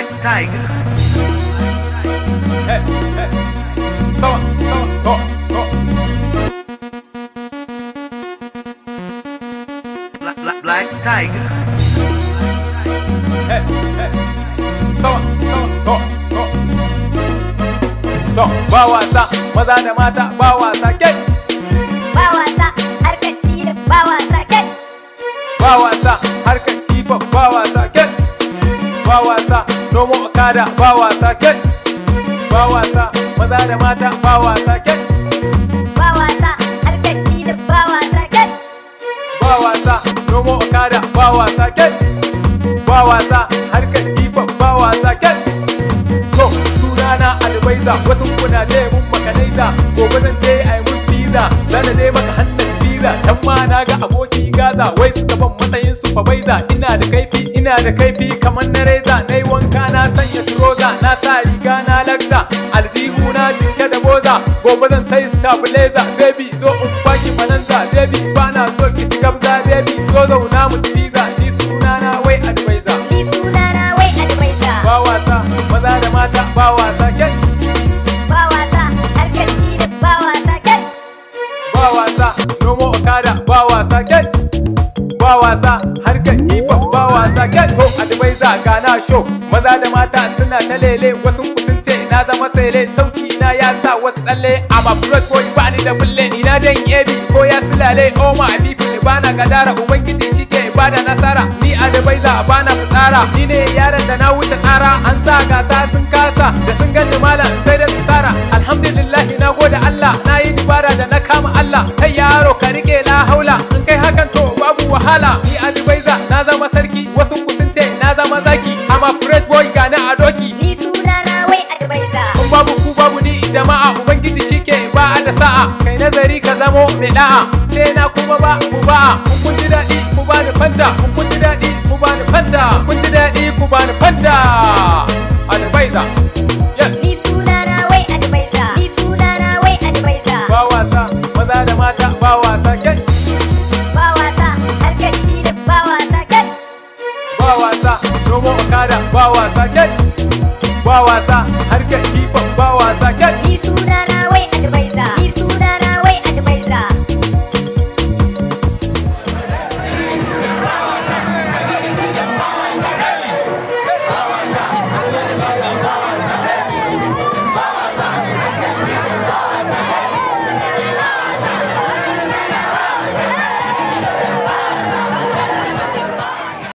Black Tiger. Hey, hey. Go. Black Tiger. Hey, hey. Go. Ba wasa, maza da mata ba wasa kai. Ba wasa, harkar tilin ba wasa kai. Ba wasa, harkar hip hop ba wasa kai. Ba wasa, nomo okada ba wasa kai. Ba wasa, maza da mata ba wasa kai. Ba wasa, harkar tilin ba wasa kai. Ba wasa, nomo okada ba wasa kai. Ba wasa, harkar hip hop ba wasa kai. To, sunana Advaiza, wasu kuna je mun makanaiza. Gobe zan je ai mun pizza, zan je maka hannun pizza. Dan ma na ga aboki Gaza, wai suka ban matsayin supervisor. Ina da kaifi kamar na reza. Nai wanka na sanya trouser, na sa riga na lagza. Aljihu na jinke da boza. Gobe zan sai stabilizer. Baby zo in baki bananza. Baby bana so ki ci gabza. Baby zo zauna mu ci pizza. Ni sunana wai Advaiza. Ni sunana wai Advaiza. Ba wasa, maza da mata ba wasa kai. Ba wasa, harkar tilin ba wasa kai. Ba wasa, nomo okada ba wasa kai. Ba wasa, harkar hip hop ba wasa kai. To Advaiza gana show, maza da mata suna ta lele. Wasu sun ce na zama sele, sauki na ya sa wasu tsalle. Amma blood boy ba ni da bulle, ina dan ebi ko ya silale. Oh my people bana gadara, ubangiji shike bada nasara. Ni Advaiza bana fitsara, ni ne yaran da na wuce tsara. An sa gasa sun kasa, da sun gani malam sai da su tsara. Alhamdulillah na gode Allah, na yi dubara da na kama Allah. Kai yaro ka rike la haula, in kai hakan to babu wahala. Ni Advaiza na zama sarki, wasu sun ce na zama zaki. Amma fresh boy gani a doki. Ni sunana wai Advaiza. In babu ku babu ni jama'a, ubangiji shike ba da sa'a. Kai nazari ka zamo mai da'a, sai na kuma ba ku ba'a. Kun ji daɗi ku bani fanta, kun ji daɗi ku bani fanta, kun ji daɗi ku bani fanta. Advaiza.